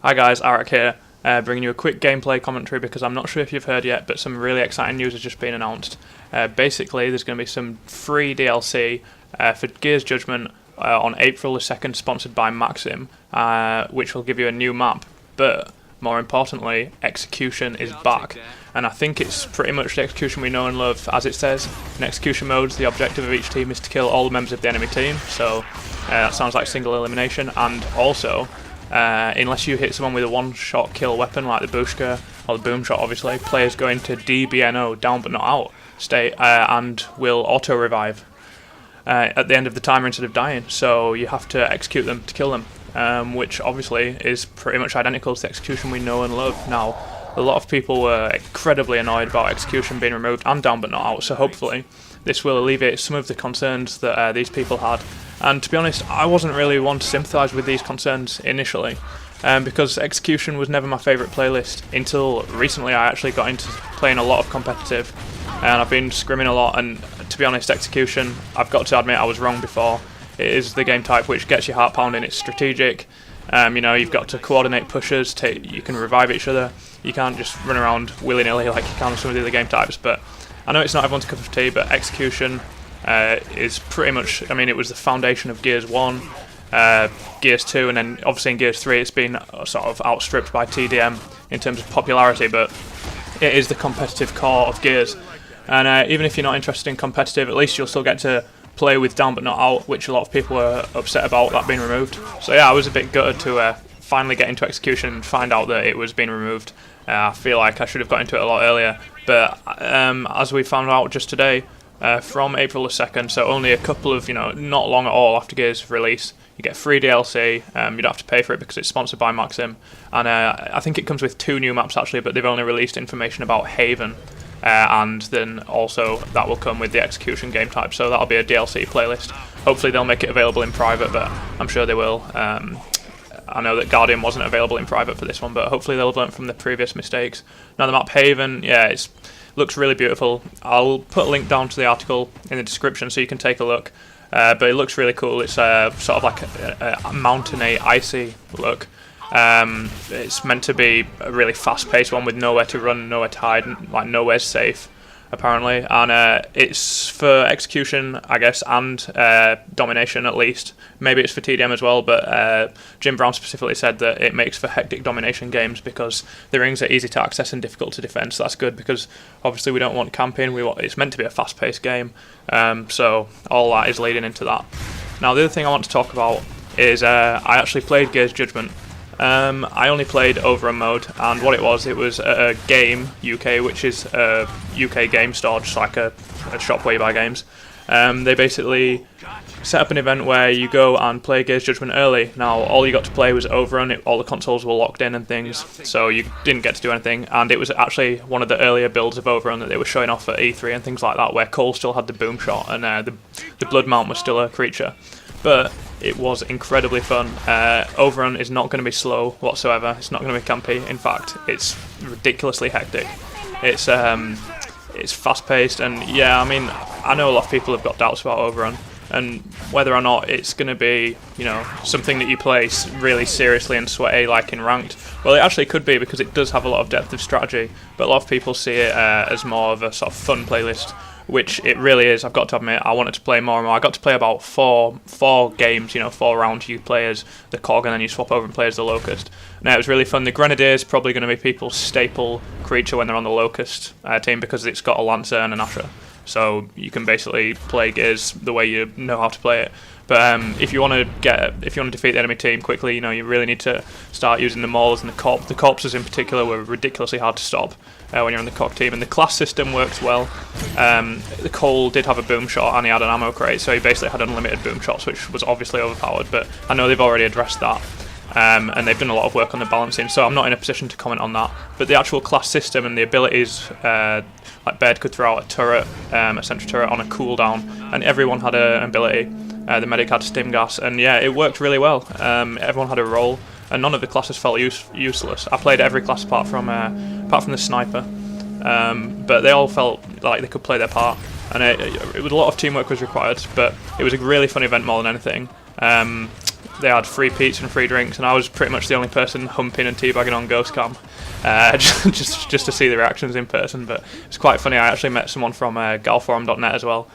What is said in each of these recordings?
Hi guys, Arak here, bringing you a quick gameplay commentary because I'm not sure if you've heard yet, but some really exciting news has just been announced. Basically, there's going to be some free DLC for Gears Judgment on April the 2nd, sponsored by Maxim, which will give you a new map, but more importantly, execution is back, and I think it's pretty much the execution we know and love. As it says, in execution modes, the objective of each team is to kill all the members of the enemy team, so that sounds like single elimination, and also, unless you hit someone with a one-shot kill weapon like the Bushka or the boom shot, obviously, players go into DBNO, down but not out, state, and will auto-revive at the end of the timer instead of dying, so you have to execute them to kill them, which obviously is pretty much identical to the execution we know and love. Now, a lot of people were incredibly annoyed about execution being removed and down but not out, so hopefully this will alleviate some of the concerns that these people had. And to be honest, I wasn't really one to sympathise with these concerns initially, because execution was never my favourite playlist until recently. I actually got into playing a lot of competitive, and I've been scrimming a lot, and to be honest, execution, I've got to admit I was wrong before. It is the game type which gets your heart pounding. It's strategic. You know, you've got to coordinate pushes, you can revive each other, you can't just run around willy-nilly like you can with some of the other game types. But I know it's not everyone's cup of tea, but execution is pretty much, I mean, it was the foundation of Gears 1, Gears 2, and then obviously in Gears 3 it's been sort of outstripped by TDM in terms of popularity, but it is the competitive core of Gears. And even if you're not interested in competitive, at least you'll still get to play with down but not out, which a lot of people were upset about that being removed. So yeah, I was a bit gutted to finally get into execution and find out that it was being removed. I feel like I should have got into it a lot earlier, but as we found out just today, from April the 2nd, so only a couple of, not long at all after Gears release, you get free DLC. You don't have to pay for it because it's sponsored by Maxim, and I think it comes with 2 new maps actually, but they've only released information about Haven, and then also that will come with the execution game type, so that'll be a DLC playlist. Hopefully they'll make it available in private, but I'm sure they will. I know that Guardian wasn't available in private for this one, but hopefully they'll have learned from the previous mistakes. Now the map Haven, yeah, it looks really beautiful. I'll put a link down to the article in the description so you can take a look, but it looks really cool. It's sort of like a mountainy, icy look. It's meant to be a really fast-paced one with nowhere to run, nowhere to hide, like nowhere's safe, apparently. And it's for execution, I guess, and domination at least. Maybe it's for TDM as well, but Jim Brown specifically said that it makes for hectic domination games because the rings are easy to access and difficult to defend. So that's good because obviously we don't want camping. It's meant to be a fast-paced game, so all that is leading into that. Now the other thing I want to talk about is I actually played Gears Judgment. I only played Overrun mode, and what it was a GAME UK, which is a UK game store, just like a shop where you buy games. They basically set up an event where you go and play Gears Judgment early. Now, all you got to play was Overrun, all the consoles were locked in and things, so you didn't get to do anything, and it was actually one of the earlier builds of Overrun that they were showing off at E3 and things like that, where Cole still had the boom shot, and the Blood Mount was still a creature. But it was incredibly fun. Overrun is not going to be slow whatsoever. It's not going to be campy. In fact, it's ridiculously hectic. It's fast-paced, and yeah, I mean, I know a lot of people have got doubts about Overrun and whether or not it's going to be, something that you play really seriously and sweaty like in ranked. Well, it actually could be because it does have a lot of depth of strategy, but a lot of people see it as more of a sort of fun playlist, which it really is. I've got to admit, I wanted to play more and more. I got to play about four games, 4 rounds. You play as the Cog and then you swap over and play as the Locust. Now, it was really fun. The Grenadier is probably going to be people's staple creature when they're on the Locust team because it's got a Lancer and an Asher. So you can basically play Gears the way you know how to play it. But if you want to defeat the enemy team quickly, you really need to start using the Maulers and the Corp. The Corpses in particular were ridiculously hard to stop when you're on the Cog team, and the class system works well. The Cole did have a boom shot and he had an ammo crate, so he basically had unlimited boom shots, which was obviously overpowered, but I know they've already addressed that. And they've done a lot of work on the balancing, so I'm not in a position to comment on that. But the actual class system and the abilities, like Baird could throw out a turret, a sentry turret on a cooldown, and everyone had an ability. The medic had stim gas, and yeah, it worked really well. Everyone had a role, and none of the classes felt useless. I played every class apart from the sniper, but they all felt like they could play their part. And it was a lot of teamwork was required, but it was a really fun event more than anything. they had free pizza and free drinks, and I was pretty much the only person humping and teabagging on Ghost Cam, just to see the reactions in person. But it's quite funny. I actually met someone from galforum.net as well,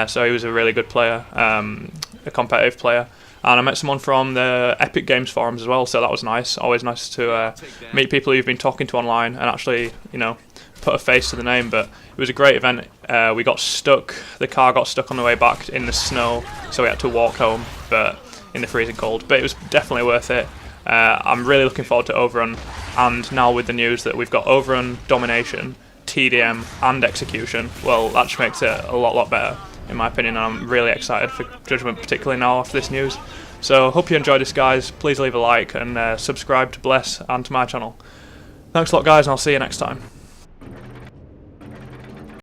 so he was a really good player, a competitive player. And I met someone from the Epic Games forums as well, so that was nice. Always nice to meet people you've been talking to online and actually, put a face to the name. But it was a great event. We got stuck. The car got stuck on the way back in the snow, so we had to walk home, but in the freezing cold. But it was definitely worth it. I'm really looking forward to Overrun, and now with the news that we've got Overrun, Domination, TDM, and Execution, well, that just makes it a lot better, in my opinion, and I'm really excited for Judgment, particularly now after this news. So hope you enjoyed this, guys. Please leave a like and subscribe to Bless and to my channel. Thanks a lot, guys, and I'll see you next time.